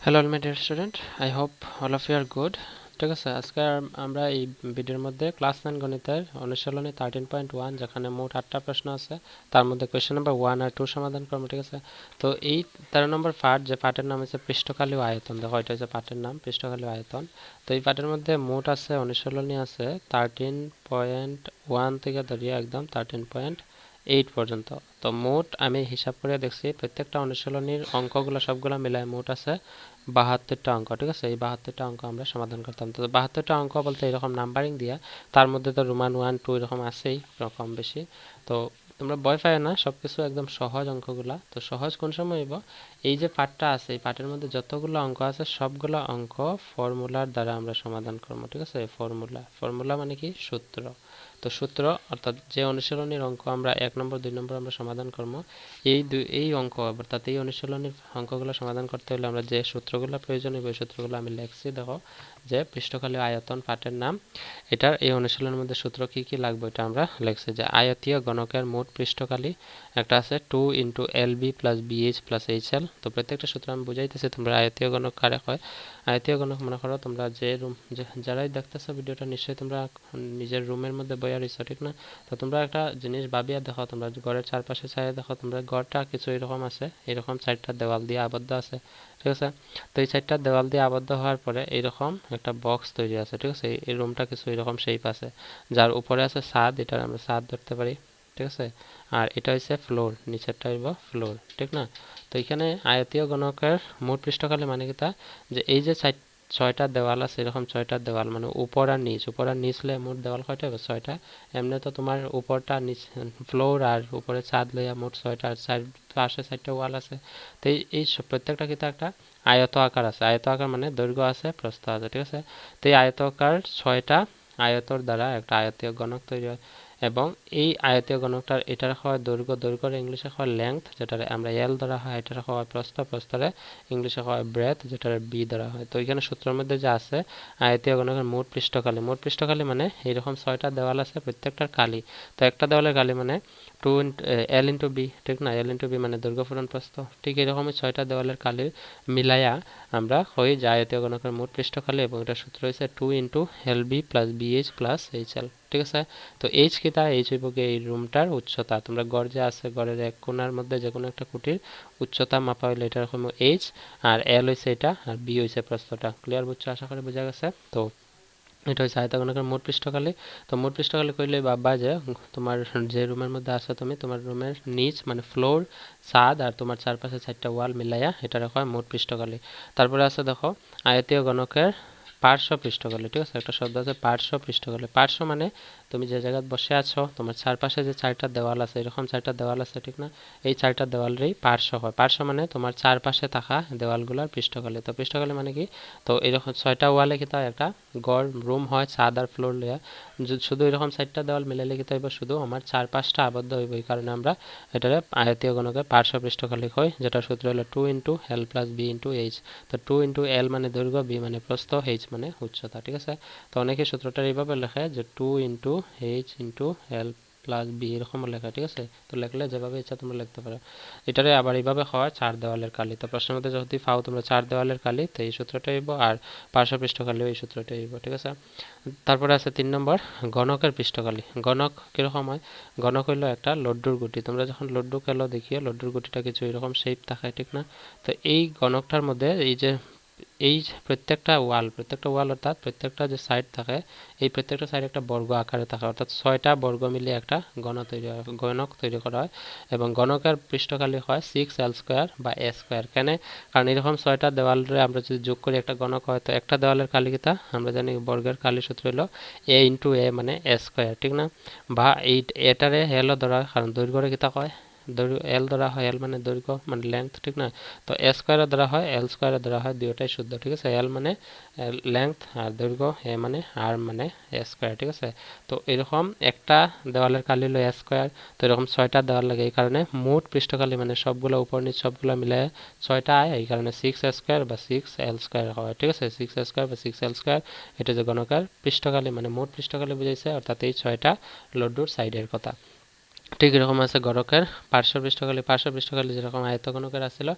Hello all my dear student, I hope all of you are good. ঠিক আছে, আজকে আমরা এই ভিডিওর মধ্যে ক্লাস 9 গণিতের অনুশীলনী 13.1, যেখানে মোট 8টা প্রশ্ন আছে, তার মধ্যে কোয়েশ্চেন নাম্বার 1 আর 2 সমাধান করবো। ঠিক আছে, তো এই 13 নম্বর পার্ট, যে পার্টের নাম হচ্ছে পৃষ্ঠকালী ও আয়তন। দেখো, এটা হচ্ছে পার্টের নাম, পৃষ্ঠকালী ও আয়তন। তো এই পার্টের মধ্যে মোট আছে অনুশীলনী আছে 13.1 থেকে ধরিয়ে একদম 13.8 পর্যন্ত। তো মোট আমি হিসাব করে দেখছি, প্রত্যেকটা অনুশীলনীর অঙ্কগুলো সবগুলো মিলায় মোট আছে 72টা অঙ্ক। ঠিক আছে, এই 72টা অঙ্ক আমরা সমাধান করতাম। তো 72টা অঙ্ক বলতে এরকম নাম্বারিং দিয়া, তার মধ্যে তো রোমান 1 2 এরকম আছেই কম বেশি। তো তোমরা ভয় পায় না, সবকিছু একদম সহজ অঙ্কগুলা। তো সহজ কোন সময় হইব, এই যে পার্টটা আছে, এই পার্টের মধ্যে যতগুলো অঙ্ক আছে সবগুলো অঙ্ক ফর্মুলার দ্বারা আমরা সমাধান করবো। ঠিক আছে, ফর্মুলা মানে কি, সূত্র। তো সূত্র অর্থাৎ যে অনুশীলনীর অঙ্ক আমরা 1 নম্বর 2 নম্বর আমরা সমাধান করবো, এই অঙ্ক অর্থাৎ এই অনুশীলনীর অঙ্কগুলো সমাধান করতে হলে আমরা যে সূত্রগুলো প্রয়োজন হবে, ওই সূত্রগুলো আমি লিখছি। দেখো, যে পৃষ্ঠকালী আয়তন পাঠের নাম, এটার এই অনুশীলনের মধ্যে সূত্র কি কি লাগবে এটা আমরা লিখছি। যে আয়তীয় গণকের মোট পৃষ্ঠকালী একটা আছে 2 into L B plus BH plus H L. তো প্রত্যেকটা সূত্র আমি বুঝাইতেছি, তোমরা আয়তীয় গণক কারে হয়। আয়তীয় গণক মনে করো তোমরা যে রুম, যারাই দেখতেছো ভিডিওটা, নিশ্চয়ই তোমরা নিজের রুমের মধ্যে বইয়া রয়েছো, ঠিক না? তো তোমরা একটা জিনিস ভাবিয়া দেখো, তোমরা ঘরের চারপাশে চাইয়া দেখো, তোমরা ঘরটা কিছু এরকম আছে, এরকম 4টা দেওয়াল দিয়ে আবদ্ধ আছে। ঠিক আছে, তো এই 4টা দেওয়াল দিয়ে আবদ্ধ হওয়ার পরে এরকম একটা বক্স তৈরি আছে। ঠিক আছে, এই রুমটা কিছু এরকম শেপ আছে, যার উপরে আছে ছাদ, এটা আমরা ছাদ ধরতে পারি। ঠিক আছে, আর এটা হচ্ছে ফ্লোর, নিচেরটা হইব ফ্লোর, ঠিক না? তো এখানে আয়তীয় গণকের মোট পৃষ্ঠকালী মানে কি, তা যে এই যে 6টা দেওয়াল আছে, এরকম 6টা দেওয়াল মানে উপর আর নিচ হলে মোট দেওয়াল কয়টা হবে, 6টা। এমনি তো তোমার উপরটা নিচ ফ্লোর আর উপরে ছাদ লইয়া মোট 6টা, আর পাশে 4টা ওয়াল আছে। তো এই প্রত্যেকটা কিন্তু একটা আয়ত আকার আছে। আয়ত আকার মানে দৈর্ঘ্য আছে, প্রস্থ আছে। ঠিক আছে, তো এই আয়তাকার 6টা আয়তর দ্বারা একটা আয়তীয় গণক তৈরি হয়। এবং এই আয়তীয় গণকটার এটার হয় দৈর্ঘ্য, দৈর্ঘ্যের ইংলিশে হয় লেংথ, যেটারে আমরা এল ধরা হয়। এটার হয় প্রস্থ, প্রস্থরে ইংলিশে হয় ব্রেথ, যেটার বি ধরা হয়। তো এখানে সূত্রের মধ্যে যে আছে আয়তীয় গণকের মোট পৃষ্ঠকালী, মোট পৃষ্ঠকালী মানে এইরকম 6টা দেওয়াল আছে, প্রত্যেকটার কালি। তো একটা দেওয়ালের কালি মানে এল ইন্টু বি, ঠিক না? এল ইন্টু বি মানে দৈর্ঘ্য পূরণ প্রস্থ। ঠিক এরকমই 6টা দেওয়ালের কালি মিলাইয়া আমরা হই যে আয়তীয় গণকের মোট পৃষ্ঠকালী, এবং এটা সূত্র হয়েছে 2 into L B plus BH plus H L. ঠিক আছে, তো এইচ কি, তা এইচ হইব এই রুমটার উচ্চতা। তোমরা গড় যে আছে, গড়ের এক কোণার মধ্যে যে কোনো একটা খুঁটির উচ্চতা মাপা হইলে এটা রকম এইচ, আর এল হয়েছে এটা, আর বি হয়েছে প্রস্থটা। ক্লিয়ার বুঝছো? আশা করি বোঝা গেছে। তো এটা হচ্ছে আয়তঘনকের মোট পৃষ্ঠকালী। তো মোট পৃষ্ঠকালী কইলে ভাববা যে তোমার যে রুমের মধ্যে আছো তুমি, তোমার রুমের নিচ মানে ফ্লোর, ছাদ আর তোমার চারপাশে 4টা ওয়াল মিলাইয়া এটা রাখা হয় মোট পৃষ্ঠকালী। তারপরে আছে দেখো আয়তীয় গণকের পার্শ্ব পৃষ্ঠকালী। ঠিক আছে, একটা শব্দ আছে পার্শ্ব পৃষ্ঠকালী। পার্শ্ব মানে তুমি যে জায়গায় বসে আছো, তোমার চারপাশে যে 4টা দেওয়াল আছে, এরকম 4টা দেওয়াল আছে, ঠিক না? এই 4টা দেওয়ালেরই পার্শ্ব হয়। পার্শ্ব মানে তোমার চারপাশে থাকা দেওয়ালগুলোর পৃষ্ঠকালী। তো পৃষ্ঠকালী মানে কি, তো এরকম 6টা ওয়ালে কি তা একটা গড় রুম হয়, ছাদ আর ফ্লোর লইয়া। শুধু এরকম 4টা দেওয়াল মিলাইলে কি হইব, শুধু আমার 4-5টা আবদ্ধ হইব। এই কারণে আমরা এটারে আয়তীয় গণকের পার্শ্ব পৃষ্ঠকালী কই, যেটা সূত্র হলো 2 ইন্টু এল প্লাস বি ইন্টু এইচ। তো 2 ইন্টু এল মানে দৈর্ঘ্য, বি মানে প্রস্থ, এইচ মানে উচ্চতা। ঠিক আছে, তো অনেকে সূত্রটা এইভাবে লেখে যে 2 into H into L plus B, এরকম লেখা। ঠিক আছে, তো লেখলে যেভাবে ইচ্ছা তোমরা লিখতে পারো। এটারে আবার এইভাবে হয় 4 দেওয়ালের কালি। তো প্রশ্নের মধ্যে যদি পাও তোমরা 4 দেওয়ালের কালি, তো এই সূত্রটা হইব, আর পার্শ্ব পৃষ্ঠকালী এই সূত্রটা হইব। ঠিক আছে, তারপরে আছে 3 নম্বর গণকের পৃষ্ঠকালী। গণক কিরকম হয়, গণক হইলো একটা লড্ডুর গুটি। তোমরা যখন লড্ডু খেলো দেখিও, লড্ডুর গুটিটা কিছু এরকম শেপ থাকে, ঠিক না? তো এই গণকটার মধ্যে এই যে এই প্রত্যেকটা ওয়াল অর্থাৎ প্রত্যেকটা যে সাইড থাকে, এই প্রত্যেকটা সাইড একটা বর্গ আকারে থাকে, অর্থাৎ 6টা বর্গ মিলিয়ে একটা গণক তৈরি করা হয়। এবং গণকের পৃষ্ঠকালী হয় 6l² বা a²। কেন? কারণ এরকম 6টা দেওয়ালে আমরা যদি যোগ করি একটা গণক হয়, তো একটা দেওয়ালের কালি কিতা আমরা জানি, বর্গের কালি সূত্র হলো a ইন্টু a মানে a², ঠিক না? বা এটারে এলও ধরা হয়, কারণ দৈর্ঘ্যরে কিতা কয়, দৈর্ঘ্য এল ধরা হয়, এল মানে দৈর্ঘ্য মানে লেন্থ, ঠিক না? তো এ স্কোয়ারে ধরা হয়, এল স্কোয়ারে ধরা হয়, দুটোটাই শুদ্ধ। ঠিক আছে, এল মানে লেন্থ আর দৈর্ঘ্য, এ মানে আর মানে এ স্কোয়ার। ঠিক আছে, তো এরকম একটা দেওয়ালের কালি হলো এ স্কোয়ার। তো এরকম 6টা দেওয়াল লাগে, এই কারণে মোট পৃষ্ঠকালী মানে সবগুলো উপর নিচ সবগুলো মিলে 6টা আয়, এই কারণে 6a² বা 6l² হয়। ঠিক আছে, 6a² বা 6l², এটা যে গণকের পৃষ্ঠকালী মানে মোট পৃষ্ঠকালী বুঝাইছে, অর্থাৎ এই 6টা লড্ডুর সাইডের কথা। ঠিক এরকম আছে গণকের পার্শ্ব পৃষ্ঠকালি যেরকম আয়তঘনকের আছিল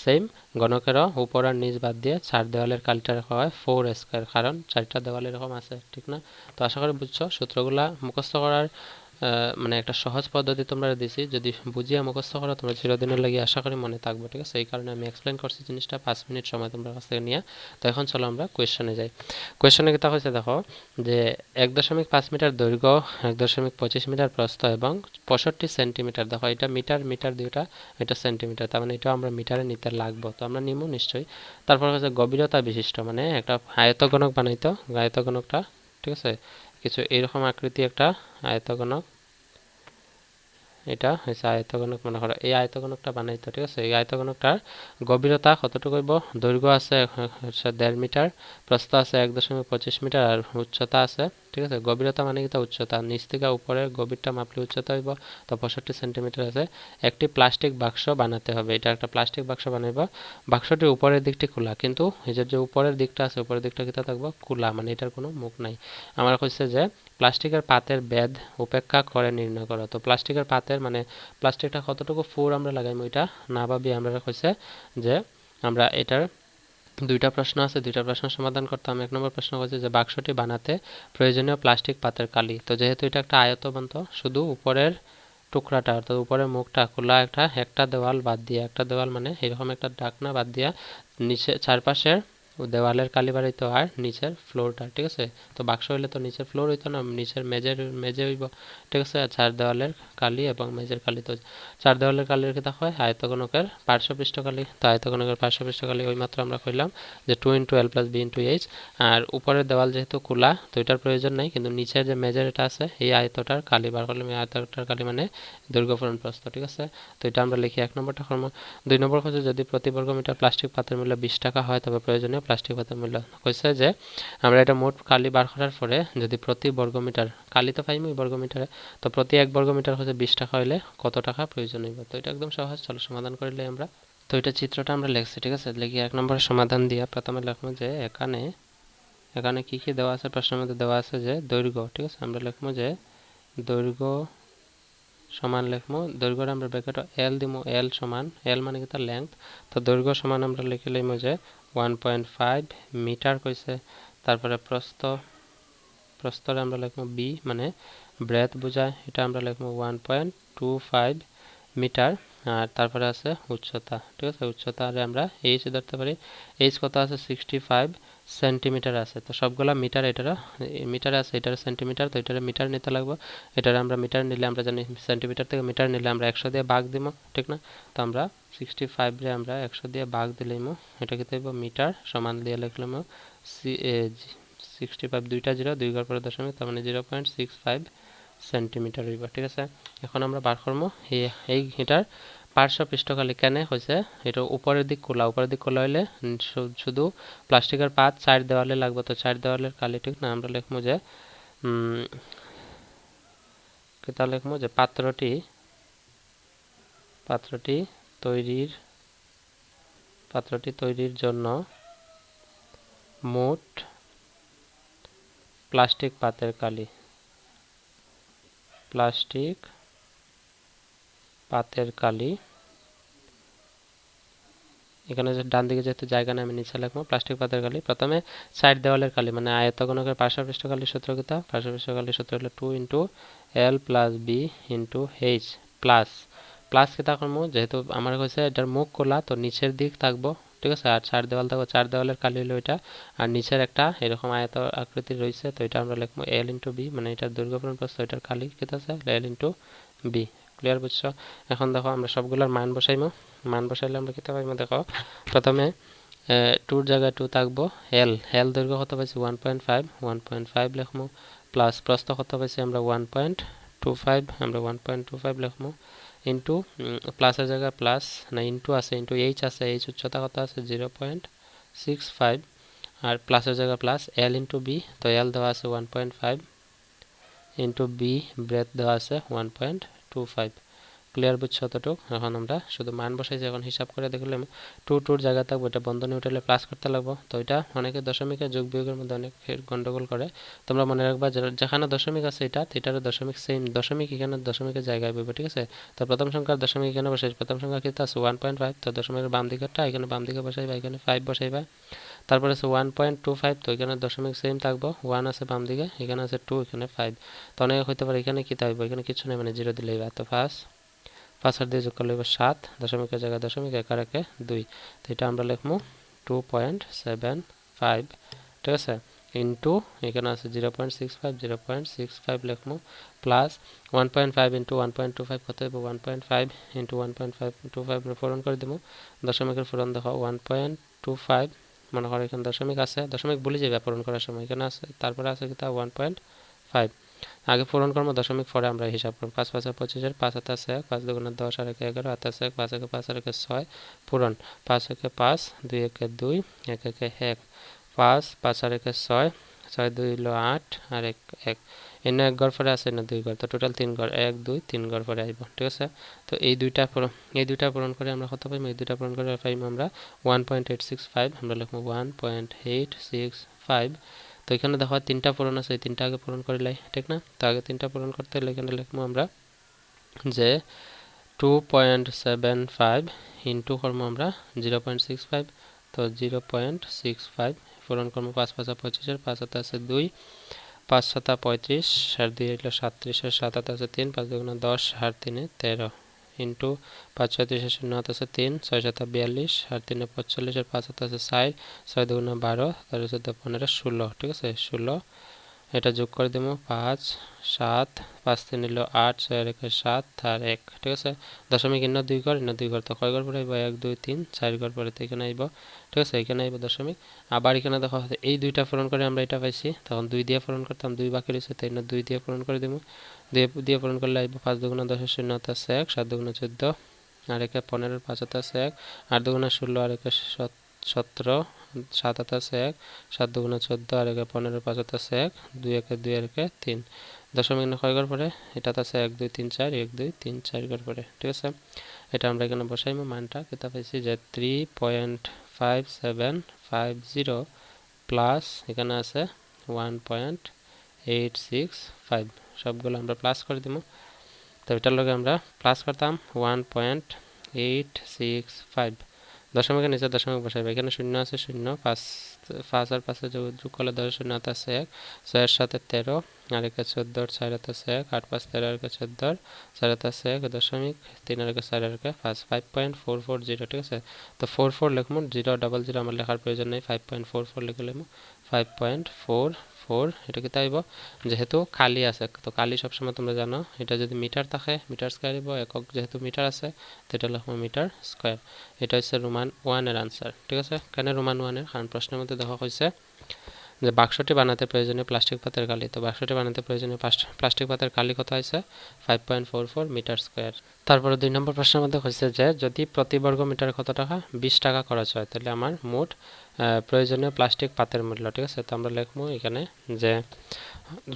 সেম গণকেরও উপর আর নিচ বাদ দিয়ে 4 দেওয়ালের কালিটা রাখা হয় 4 স্কয়ার, কারণ 4টা দেওয়াল এরকম আছে, ঠিক না? তো আশা করি বুঝছো। সূত্রগুলা মুখস্থ করার মানে একটা সহজ পদ্ধতি তোমরা দিছি, যদি বুঝিয়ে মুখস্থ করো তোমরা চিরদিনের লাগি আশা করি মনে থাকবে, ঠিক আছে? এই কারণে আমি এক্সপ্লেন করছি জিনিসটা 5 মিনিট সময় তোমরা কাছ থেকে নিয়ে। তো এখন চলো আমরা কোয়েশ্চনে যাই। কোয়েশ্চনে কিতা হয়েছে দেখো যে 1.5 মিটার দৈর্ঘ্য, 1.25 মিটার প্রস্থ এবং 65 সেন্টিমিটার, দেখো এটা মিটার মিটার দুইটা, এটা সেন্টিমিটার, তার মানে এটাও আমরা মিটারে নিতে লাগবো, তো আমরা নিমু নিশ্চয়ই। তারপর হচ্ছে গভীরতা বিশিষ্ট, মানে একটা আয়তঘনক বানাইতো, আয়তঘনকটা, ঠিক আছে, কিছু এরকম আকৃতি একটা আয়তঘনক, এটা হচ্ছে আয়তঘনক, মনে করো এই আয়তঘনকটা বানাইতো, ঠিক আছে? এই আয়তঘনকটার গভীরতা কতটুকু হইব? দৈর্ঘ্য আছে হচ্ছে 1.5 মিটার, প্রস্থ আছে 1.25 মিটার, আর উচ্চতা আছে, ঠিক আছে? গভীরতা মানে কি তা উচ্চতা, নিচ থেকে উপরের গভীরটা মাপলে উচ্চতা হইব, তো 65 সেন্টিমিটার আছে। একটি প্লাস্টিক বাক্স বানাতে হবে, এটা একটা প্লাস্টিক বাক্স বানাইব। বাক্সটির উপরের দিকটি খোলা, কিন্তু এই যে উপরের দিকটা আছে, উপরের দিকটা কিতা থাকবো? খোলা, মানে এটার কোনো মুখ নাই। আমার কইছে যে প্লাস্টিকের পাতের বেধ উপেক্ষা করে নির্ণয় করো। তো প্লাস্টিকের পাতের মানে প্লাস্টিকটা কতটুকু ফোর আমরা লাগাইমু এটা না ভাবি আমরা কইছে যে আমরা এটার দুইটা প্রশ্ন আছে, দুইটা প্রশ্ন সমাধান করতাম। 1 নম্বর প্রশ্ন হচ্ছে যে বাক্সটি বানাতে প্রয়োজনীয় প্লাস্টিক পাতের কালি। তো যেহেতু এটা একটা আয়তবন্ত, শুধু উপরের টুকরাটা অর্থাৎ উপরের মুখটা খোলা, একটা দেওয়াল বাদ দিয়ে, একটা দেওয়াল মানে এরকম একটা ঢাকনা বাদ দিয়া নিচে চারপাশের দেওয়ালের কালি বাড়াইতো আর নিচের ফ্লোরটা, ঠিক আছে? তো বাক্স হইলে তো নিচের ফ্লোর হইতো না, নিচের মেজে হইব, ঠিক আছে? আর 4 দেওয়ালের কালি এবং মেজের কালি, তো 4 দেওয়ালের কালির কি হয়? আয়তঘনকের পার্শ্বপৃষ্ঠ কালি। তো আয়তঘনকের পার্শ্বপৃষ্ঠ কালি ওইমাত্র আমরা কইলাম যে 2 × L + B × H। আর উপরের দেওয়াল যেহেতু খোলা তো এটার প্রয়োজন নাই, কিন্তু নিচের যে মেজর এটা আছে এই আয়তটার কালি বার করলে, এই আয়তটার কালি মানে দৈর্ঘ্য পূরণ প্রস্থ, ঠিক আছে? তো এটা আমরা লিখি 1 নম্বরটা কর্ম। 2 নম্বর হচ্ছে যদি প্রতি বর্গ মিটার প্লাস্টিক পাতের মূল্য 20 টাকা হয় তবে প্রয়োজনীয় প্লাস্টিক পাতের মূল্য। কইছে যে আমরা এটা মোট কালি বার করার পরে যদি প্রতি বর্গ মিটার, কালি তো পাইমই বর্গ মিটারে, তো প্রতি 1 বর্গ মিটার হচ্ছে 20 টাকা হইলে কত টাকা প্রয়োজন হইব? তো এটা একদম সহজ, চলো সমাধান করলে আমরা। তো এটা চিত্রটা আমরা লিখছি, ঠিক আছে? লিখি 1 নম্বরের সমাধান দিয়া প্রথমে লিখবো যে এখানে এখানে কি কি দেওয়া আছে, প্রশ্নের মধ্যে দেওয়া আছে যে দৈর্ঘ্য, ঠিক আছে? আমরা লিখবো যে দৈর্ঘ্য সমান লিখবো, দৈর্ঘ্য আমরা ব্র্যাকেট এল দিমু, এল সমান, এল মানে কি তার লেংথ, তো দৈর্ঘ্য সমান আমরা লিখে লইমু যে 1.5 মিটার কইছে। তারপরে প্রস্থরে আমরা লিখবো বি, মানে ব্রেথ বোঝায়, এটা আমরা লিখবো 1.25 মিটার। আর তারপরে আছে উচ্চতা, ঠিক আছে? উচ্চতারে আমরা এইচ ধরতে পারি, এইচ কত আছে? 65 সেন্টিমিটার আছে। তো সবগুলা মিটার, এটারও মিটারে আছে, এটার সেন্টিমিটার, তো এটারে মিটার নিতে লাগবে। এটারে আমরা মিটার নিলে আমরা জানি সেন্টিমিটার থেকে মিটার নিলে আমরা 100 দিয়ে ভাগ দিব, ঠিক না? তো আমরা 65 রে আমরা 100 দিয়ে ভাগ দিলেইমু, এটা কি হইব? মিটার সমান দিয়ে লিখলাম 65, দুইটা জিরো, 2 ঘর পরে দশমিক, তার মানে 0.65 সেন্টিমিটার হইব, ঠিক আছে? এখন আমরা বার করবো এই এটার পার্শ্ব পৃষ্ঠকালি কেন হয়েছে, এটা উপরের দিক খোলা, উপরের দিক খোলা হইলে শুধু প্লাস্টিকের পাত 4 দেওয়ালে লাগবে, তো 4 দেওয়ালের কালি, ঠিক না? আমরা লিখবো যে কেতা লিখবো যে পাত্রটি তৈরির জন্য মোট প্লাস্টিক পাতের কালি, এখানে যে ডান দিকে যেহেতু জায়গা নেই আমি নিচে লিখবো প্লাস্টিক পাতের কালি। প্রথমে 4 দেওয়ালের কালি মানে আয়তঘনকের পার্শ্বপৃষ্ঠ কালির সূত্র কিতা? পার্শ্বপৃষ্ঠ কালির সূত্র হলো 2 × L + B × H প্লাস কিতা করবো, যেহেতু আমার কইছে এটার মুখ খোলা তো নিচের দিক থাকবো, ঠিক আছে? আর 4 দেওয়াল থাকবো, 4 দেওয়ালের কালি হলো এটা, আর নিচের একটা এরকম আয়ত আকৃতির রয়েছে, তো এটা আমরা লিখবো L × B, মানে এটার দৈর্ঘ্য পূরণ প্রস্থ, এটার কালি কিতা আছে? L × B। ক্লিয়ার বুঝছো? এখন দেখো আমরা সবগুলোর মান বসাইমু, মান বসাইলে আমরা কিতা পাইমু দেখো। প্রথমে 2 জায়গায় 2 থাকবো, এল দৈর্ঘ্য কত পাইছি? 1.5 লিখবো, প্লাস প্রস্থ কত পাইছি আমরা? 1.25, আমরা 1.25 লিখবো, ইন্টু প্লাসের জায়গায় প্লাস না ইন্টু আছে, ইন্টু এইচ আছে, এইচ উচ্চতা কত আছে? 0.65, আর প্লাসের জায়গায় প্লাস, এল × বি, তো এল দেওয়া আছে 1.5 ইন্টু বি ব্রেথ দেওয়া আছে 1.25, ক্লিয়ার বুঝছো ততটুক? এখন আমরা শুধু মান বসাইছি, এখন হিসাব করে দেখলে 2 জায়গা থাকবে, এটা বন্ধনী উঠালে প্লাস করতে লাগবো। তো এটা অনেকে দশমিকের যোগ বিয়োগের মধ্যে অনেক গন্ডগোল করে। তোমরা মনে রাখবা যেখানে দশমিক আছে এটার দশমিক সেম দশমিক এখানে দশমিকের জায়গায় বসবে, ঠিক আছে? তো প্রথম সংখ্যার দশমিক এখানে বসাই, প্রথম সংখ্যা কি আছে 1.5, তো দশমিকের বাম দিকেরটা এখানে বাম দিকে বসাইবা, এখানে 5 বসাইবা। তারপরে আছে 1.25, তো এখানে দশমিক সেম থাকবো, 1 আছে বাম দিকে, এখানে আছে 2, এখানে 5। তো অনেকে হইতে পারে এখানে কি থাকবে, এখানে কিছু নেই, মানে 0 দিলেই বা। তো 5 আর 2 যোগ করলে 7, দশমিকের জায়গায় দশমিক, 1 আর 1 2। তো এটা আমরা লিখবো 2.75, ঠিক আছে, ইন্টু এখানে আছে 0.65 লিখবো, প্লাস 1.5 ইন্টু 1.25 কত হবে, 1.5 ইন্টু 1.525 পূরণ করে দেবো। দশমিকের পূরণ দেখো 1.25, মনে করো এখানে দশমিক আছে, দশমিক ভুলে যাবে পূরণ করার সময়, এখানে আছে, তারপরে আছে কি তা 1.5, আগে পূরণ করবো দশমিক, পরে আমরা হিসাব করবো। 5 5 25, 5 হাতে আছে 1, 5 দুগুণে 10 আর 1 11, হাতে আছে 1, 5 1 5 আর 1 6, পূরণ 5 1 5, 2 1 2, 1 1 1, 5 5 আর 1 6, 6 2 হলো 8 আর 1 1, এনে 1 ঘর পরে আছে, এনে 2 ঘর, তো টোটাল 3 ঘর, 1 2 3 ঘর পরে আইব, ঠিক আছে? তো এই দুইটা পূরণ করে আমরা কত পাইম, এই দুইটা পূরণ করে পাইম আমরা 1.865, আমরা লিখবো 1.865। তো এখানে দেখো 3টা পূরণ আছে, এই 3টা আগে পূরণ করিলাই, ঠিক না? তো আগে 3টা পূরণ করতে হলে এখানে লিখবো আমরা যে 2.75 ইন্টু করবো আমরা 0.65, তো 0.65 পূরণ করবো 5 5 25, 5 হাতে আছে 2, 5 7 35, আর 2 হলো 37, 7 হাতে আছে 3, 5 দুগুণে 10 আর 3 13, ইন্টু 5 36, 0 হাতে আছে 3, 6 7 42, আর 3 45, আর 5 হাতে আছে 4, 6 দুগুণে 12, 13 14 15 16, ঠিক আছে, 16। এটা যোগ করে দেবো 5 7, 5 3 হলো 8, 6 আর 1 7 আর 1, ঠিক আছে? দশমিক ইন্ন 2 ঘর, ইন্ন 2 ঘর, তো কয় ঘর পরে আইব, 1 2 3 4 ঘর পরে, তো এখানে আইব, ঠিক আছে? এখানে আইব দশমিক। আবার এখানে দেখো এই দুইটা পূরণ করে আমরা এটা পাইছি, তখন 2 দিয়ে পূরণ করতাম, 2 বাকি রয়েছে, তাই না, 2 দিয়ে পূরণ করে দেবো। 2 দিয়ে পূরণ করলে আইব 5 দুগুণে 10, 0 হাতে আছে 1, 7 দুগুণে 14, আর 1 15, 5 হাতে আছে 1, 8 দুগুণে 16, আর 1 17, 7 হাতে আছে 1, 7 দুগুণে 14, আর 1 15, 5 হাতে আছে 1, 2 1 2 আর 1 3, দশমিক না কয় ঘর পরে, এটাতে আছে 1 2 3 4, 1 2 3 4 ঘর পরে, ঠিক আছে? এটা আমরা এখানে বসাইমু, মানটা কেতা পাইছি যে 3.5750 প্লাস এখানে আছে 1.865, সবগুলো আমরা প্লাস করে দিব। তো এটার লগে আমরা প্লাস করতাম 1.865, দশমিকের নিচে দশমিক বসাইবে, এখানে 0 আছে 0, 5 5 আর 5 যোগ করলে 10, 0 হাতে আছে 1, 6 এর সাথে 13, আর 1 14, 4 হাতে আছে 1, 8 5 13, আর 1 14, 4 হাতে আছে 1, দশমিক 3 আর 1 4 আর 1 5, 5.440, ঠিক আছে? তো 44 লিখবো, 000 আমার লেখার প্রয়োজন নেই, 5.44 লিখে লিখবো, 5.44, এটা কি তাইব, যেহেতু খালি আছে, তো খালি সবসময় তোমরা জানো এটা যদি মিটার থাকে মিটার স্কয়ার হইব, একক যেহেতু মিটার আছে তো এটা লিখবো মিটার স্কয়ার। এটা হচ্ছে রোমান 1 এর আনসার, ঠিক আছে? কেন রোমান 1 এর, কারণ প্রশ্নের মধ্যে দেখা হয়েছে যে বাক্সটি বানাতে প্রয়োজনীয় প্লাস্টিক পাতের কালি, তো বাক্সটি বানাতে প্রয়োজনীয় প্লাস্টিক পাতের কালি কত হয়েছে, 5.44 মিটার স্কয়ার। তারপরে 2 নম্বর প্রশ্নের মধ্যে হয়েছে যে যদি প্রতি বর্গ মিটারে কত টাকা, 20 টাকা খরচ হয়, তাহলে আমার মোট প্রয়োজনীয় প্লাস্টিক পাতের মূল্য, ঠিক আছে? তো আমরা লিখবো এখানে যে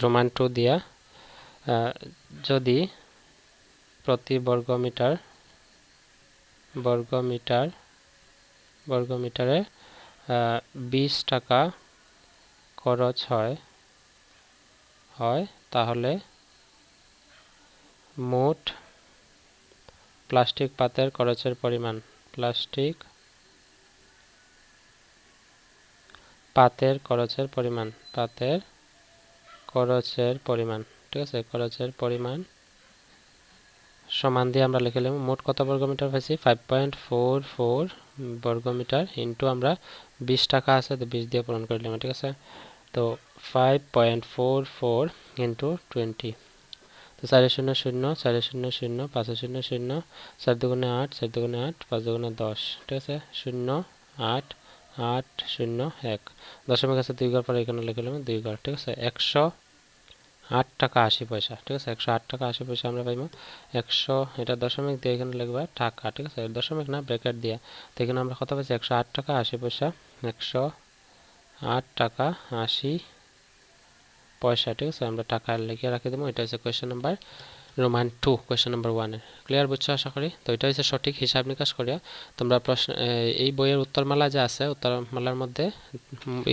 রোমান 2 দিয়া যদি প্রতি বর্গমিটারে 20 টাকা খরচ হয় তাহলে মোট প্লাস্টিক পাতের খরচের পরিমাণ, পাতের খরচের পরিমাণ, ঠিক আছে? খরচের পরিমাণ সমান দিয়ে আমরা লিখে নেব মোট কত বর্গমিটার পাইছি, 5.44 বর্গমিটার, ইন্টু আমরা 20 টাকা আছে তো 20 দিয়ে পূরণ করে নিলাম, ঠিক আছে? তো 5.44 ইন্টু 20, তো 4 0 0, 4 0 0, 5 0 0, 4 দুগুণে 8, 4 দুগুণে 8, 5 দুগুণে 10, ঠিক আছে? 0 8 8 0 1, দশমিক আছে 2 ঘর পরে এখানে লিখে নিলাম 2 ঘর, ঠিক আছে? 108 টাকা 80 পয়সা, ঠিক আছে? 108 টাকা 80 পয়সা আমরা পাইব। 100 এটা দশমিক দিয়ে এখানে লিখবা টাকা, ঠিক আছে? দশমিক না ব্র্যাকেট দিয়ে, তো এখানে আমরা কত পাইছি, 108 টাকা 80 পয়সা, 108 টাকা 80 পয়সা, ঠিক আছে? আমরা টাকা লিখে রাখি দেবো। এটা হচ্ছে question number Roman 2 question number 1 এর ক্লিয়ার বুঝছো আশা করি। তো এটা হচ্ছে সঠিক হিসাব নিকাশ করিয়া তোমরা প্রশ্ন এই বইয়ের উত্তরমালা যে আছে উত্তরমালার মধ্যে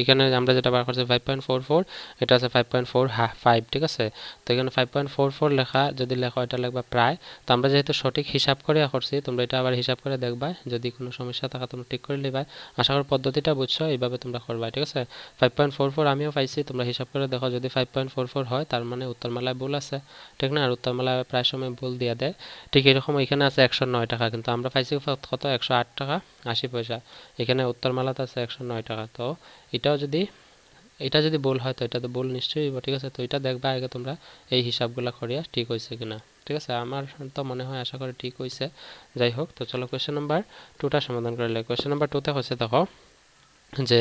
এখানে আমরা যেটা বার করছি 5.44 এটা আছে 5.45 ঠিক আছে। তো এখানে 5.44 লেখা যদি লেখো এটা লিখবা প্রায়। তো আমরা যেহেতু সঠিক হিসাব করে করছি তোমরা এটা আবার হিসাব করে দেখবা, যদি কোনো সমস্যা থাকে তোমরা ঠিক করে নিবা। আশা করি পদ্ধতিটা বুঝছো, এইভাবে তোমরা করবা ঠিক আছে। 5.44 আমিও পাইছি, তোমরা হিসাব করে দেখো যদি 5.44 হয় তার মানে উত্তরমালায় ভুল আছে ঠিক না। আর উত্তরমালায় প্রায় সময় ভুল দিয়ে দেয়। ঠিক এরকম এখানে আছে 109 টাকা, কিন্তু আমরা পাইছি কত 108 টাকা 80 পয়সা। এখানে উত্তরমালাতে আছে 109 টাকা। তো এটাও যদি এটা যদি ভুল হয় তো এটা তো ভুল নিশ্চয়ই হইব ঠিক আছে। তো এটা দেখবা আগে তোমরা এই হিসাবগুলা করিয়া ঠিক হয়েছে কিনা ঠিক আছে। আমার তো মনে হয় আশা করি ঠিক হয়েছে। যাই হোক, তো চলো কোয়েশ্চেন নাম্বার 2টা সমাধান করে লাই। কোয়েশ্চেন নাম্বার 2তে হচ্ছে দেখো যে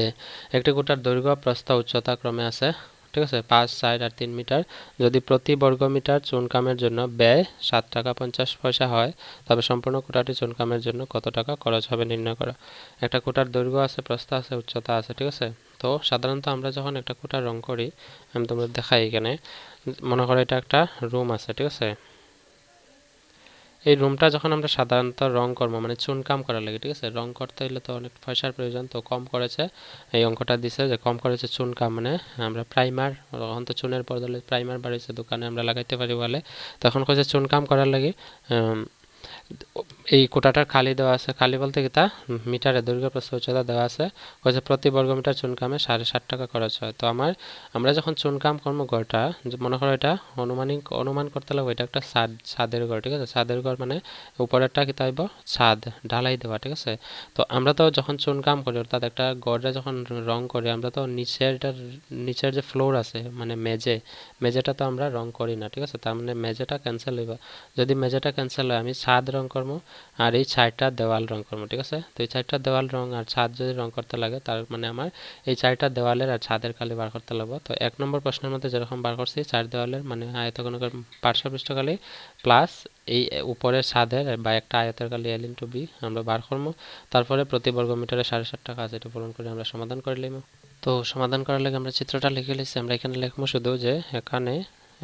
একটি কোটার দৈর্ঘ্য প্রস্থ উচ্চতা ক্রমে আছে ঠিক আছে 5, 4 আর 3 মিটার। যদি প্রতি বর্গমিটার চুনকামের জন্য ব্যয় 7 টাকা 50 পয়সা হয় তবে সম্পূর্ণ কোটাটি চুনকামের জন্য কত টাকা খরচ হবে নির্ণয় করো। একটা কোটার দৈর্ঘ্য আছে, প্রস্থ আছে, উচ্চতা আছে ঠিক আছে। তো সাধারণত আমরা যখন একটা কোটা রং করি, আমি তোমাদের দেখাই এখানে, মনে করো এটা একটা রুম আছে ঠিক আছে। এই রুমটা যখন আমরা সাধারণত রং করবো মানে চুনকাম করার লাগে ঠিক আছে, রং করতে হলে তো অনেক পয়সার প্রয়োজন, তো কম করেছে এই অঙ্কটা দিছে যে কম করেছে চুনকাম মানে আমরা প্রাইমার, তখন তো চুনের বদলে প্রাইমার বাড়িছে দোকানে আমরা লাগাইতে পারি বলে, তখন কইছে চুনকাম করার লাগে এই কোটাটার খালি দেওয়া আছে, খালি বলতে কি তা মিটারে দৈর্ঘ্য প্রস্থ উচ্চতা দেওয়া আছে, কইছে প্রতি বর্গমিটার চুনকামে 7.5 টাকা খরচ হয়। তো আমরা যখন চুনকাম করবো ঘরটা, মনে করো এটা অনুমান করতে লাগবে এটা একটা ছাদের ঘর ঠিক আছে। ছাদের ঘর মানে উপরেরটা কি তাইব ছাদ ঢালাই দেওয়া ঠিক আছে। তো আমরা তো যখন চুনকাম করি অর্থাৎ একটা ঘরে যখন রং করি আমরা তো নিচের যে ফ্লোর আছে মানে মেঝেটা তো আমরা রং করি না ঠিক আছে। তার মানে মেঝেটা ক্যান্সেল হইব। যদি মেঝেটা ক্যান্সেল হয় আমি ছাদ রং করবো আর এই 4টা দেওয়াল রং করবো ঠিক আছে। তো এই 4টা দেওয়াল রং আর ছাদ যদি রং করতে লাগে তার মানে আমার এই 4টা দেওয়ালের আর ছাদের কালি বার করতে লাগবে। তো 1 নম্বর প্রশ্নের মধ্যে যেরকম বার করছি 4 দেওয়ালের মানে আয়তঘনকের পার্শ্ব পৃষ্ঠকালি প্লাস এই উপরের ছাদের বা একটা আয়তের কালি L ইন্টু B আমরা বার করবো। তারপরে প্রতি বর্গমিটারে 7.5 টাকা আছে, এটা পূরণ করে আমরা সমাধান করে নিব। তো সমাধান করার লাগে আমরা চিত্রটা লিখে লিখছি, আমরা এখানে লিখবো শুধু যে এখানে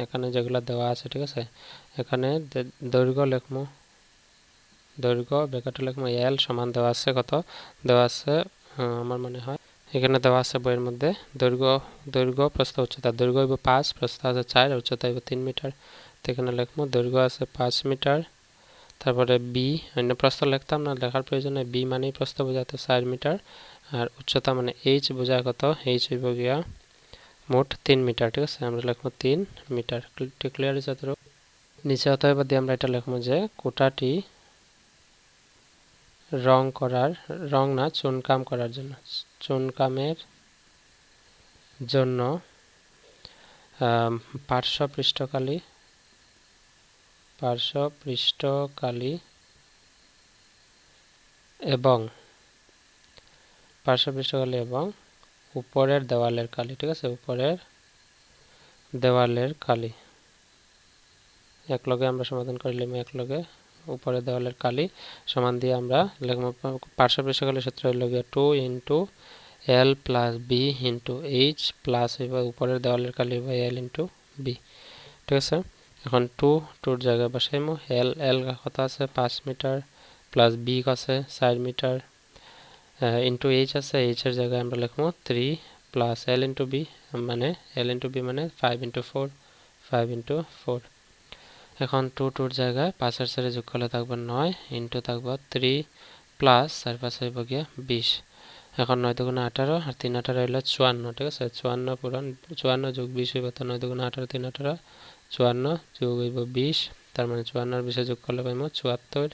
এখানে যেগুলো দেওয়া আছে ঠিক আছে। এখানে দৈর্ঘ্য লিখবো, দৈর্ঘ্য ব্র্যাকেটে লিখবো L সমান দেওয়া আছে কত, দেওয়া আছে আমার মনে হয় এখানে দেওয়া আছে বইয়ের মধ্যে দৈর্ঘ্য প্রস্থ উচ্চতা, দৈর্ঘ্য হইব 5, প্রস্থ আছে 4, উচ্চতা হইব 3 মিটার। তো এখানে লিখবো দৈর্ঘ্য আছে 5 মিটার, তারপরে বি অন্য প্রস্থ লিখতাম না, লেখার প্রয়োজনে বি মানেই প্রস্থ বোঝাতে 4 মিটার, আর উচ্চতা মানে এইচ বোঝায় কত, এইচ হইব গিয়া মোট 3 মিটার ঠিক আছে। আমরা লিখবো 3 মিটার। ক্লিয়ার হয়েছে? নিচে অতএব দিয়ে আমরা এটা লিখবো যে কোটাটি রং না চুনকাম করার জন্য, চুনকামের জন্য পার্শ্ব পৃষ্ঠকালি এবং উপরের দেওয়ালের কালি ঠিক আছে, উপরের দেওয়ালের কালি একলগে আমরা সমাধান করে লিখব। একলগে উপরের দেওয়ালের কালি সমান দিয়ে আমরা লিখব পার্শ্ব পৃষ্ঠকালি সূত্র হইল গিয়া 2 into L plus B into H plus হইব উপরের দেওয়ালের কালি হইব L ইন্টু বি ঠিক আছে। এখন টুর জায়গায় বসাইমু L কত আছে 5 মিটার প্লাস বি আছে 4 মিটার ইন্টু এইচ আছে, এইচ এর জায়গায় আমরা লিখবো 3 প্লাস L ইন্টু বি মানে L ইন্টু বি মানে 5 ইন্টু 4। এখন টুর জায়গায় 5-এর সাথে যোগ করলে থাকবে 9 ইন্টু থাকবে 3 প্লাস 4 5 হইব গিয়া 20। এখন 9 দুগুণে 18 আর 3 18 হইল 54 ঠিক আছে। 54 যোগ 20 হইব, তো 9 দুগুণে 18 3 18 54 যোগ হইব 20, তার মানে 54 আর 20 যোগ করলে পাইব 74।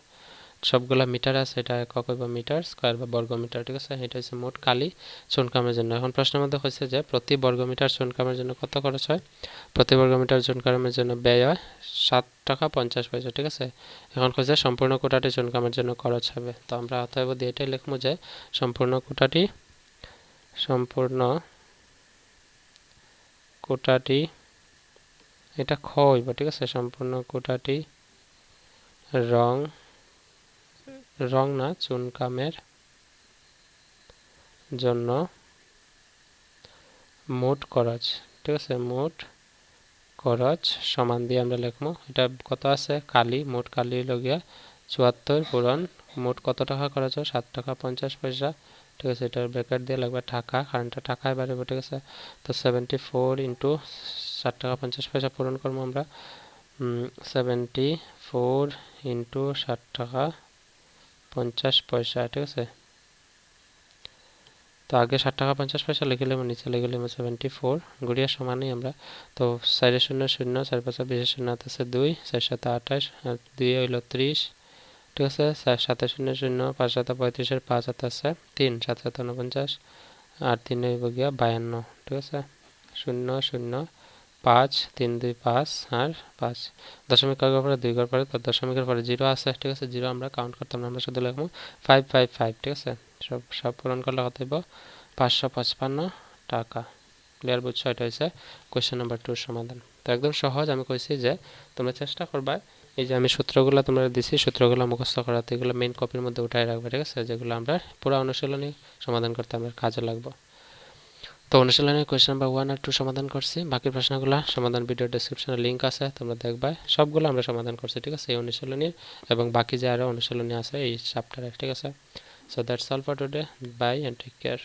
সবগুলা মিটার আছে, এটা একক হইব মিটার স্কয়ার বা বর্গ মিটার ঠিক আছে। এটা হচ্ছে মোট কালি চুনকামের জন্য। এখন প্রশ্নের মধ্যে হয়েছে যে প্রতি বর্গমিটার চুনকামের জন্য কত খরচ হয়। প্রতি বর্গমিটার চুনকামের জন্য ব্যয় হয় 7 টাকা 50 পয়সা ঠিক আছে। এখন হচ্ছে সম্পূর্ণ কোটাটি চুনকামের জন্য খরচ হবে। তো আমরা অতএব দিয়ে এটাই লিখবো যে সম্পূর্ণ কোটাটি এটা খ হইব ঠিক আছে। সম্পূর্ণ কোটাটি রং না চুনকামের জন্য মোট খরচ ঠিক আছে, মোট খরচ সমান দিয়ে আমরা লিখবো এটা কত আছে কালি মোট কালি হলো গিয়া ৭৪ পূরণ মোট কত টাকা খরচ হয় ৭ টাকা ৫০ পয়সা ঠিক আছে এটার ব্র্যাকেট দিয়ে লাগবে টাকা কারণটা টাকায় বাড়বে ঠিক আছে তো 74 ইন্টু ৭ টাকা ৫০ পয়সা পূরণ করবো আমরা 74 ইন্টু ৭ টাকা ৫০ পয়সা ঠিক আছে তো আগে ৭ টাকা ৫০ পয়সা লিখে নিলাম নিচে লিখে নিলাম 74 গুড়িয়া সমানই আমরা তো ৪ শূন্য শূন্য ৪ ৫ ২০ শূন্য আছে ২ ৪ ৭ ২৮ আর ২ হইল ৩০ ঠিক আছে ৪ ৭ শূন্য শূন্য ৫ ৭ ৩৫ এর ৫ হাতে আছে ৩ ৭ ৭ ৪৯ আর ৩ হইব গিয়া ৫২ ঠিক আছে ০ ০ ৫ ৩ ২ ৫ আর ৫ দশমিক আগের পরে ২ ঘর পরে তো দশমিকের পরে 0 আছে ঠিক আছে 0 আমরা কাউন্ট করতাম না আমরা শুধু লিখবো 555 ঠিক আছে সব পূরণ করলে কত হইব ৫৫৫ টাকা ক্লিয়ার বুঝছো এটা হচ্ছে কোশ্চেন নাম্বার 2 সমাধান তো একদম সহজ আমি কইছি যে তোমরা চেষ্টা করবা এই যে আমি সূত্রগুলো তোমরা দিছি সূত্রগুলো মুখস্থ করাতে এগুলো মেইন কপির মধ্যে উঠায় রাখবে ঠিক আছে যেগুলো আমরা পুরো অনুশীলনী সমাধান করতে আমরা কাজে লাগবে তো অনুশীলনের কোশ্চেন নাম্বার 1 আর 2 সমাধান করছি বাকি প্রশ্নগুলো সমাধান ভিডিও ডেসক্রিপশনে লিংক আছে তোমরা দেখবা সবগুলো আমরা সমাধান করছি ঠিক আছে এই অনুশীলনীর এবং বাকি যে আরো অনুশীলনী আছে এই চ্যাপ্টারে ঠিক আছে so that's all for today bye and take care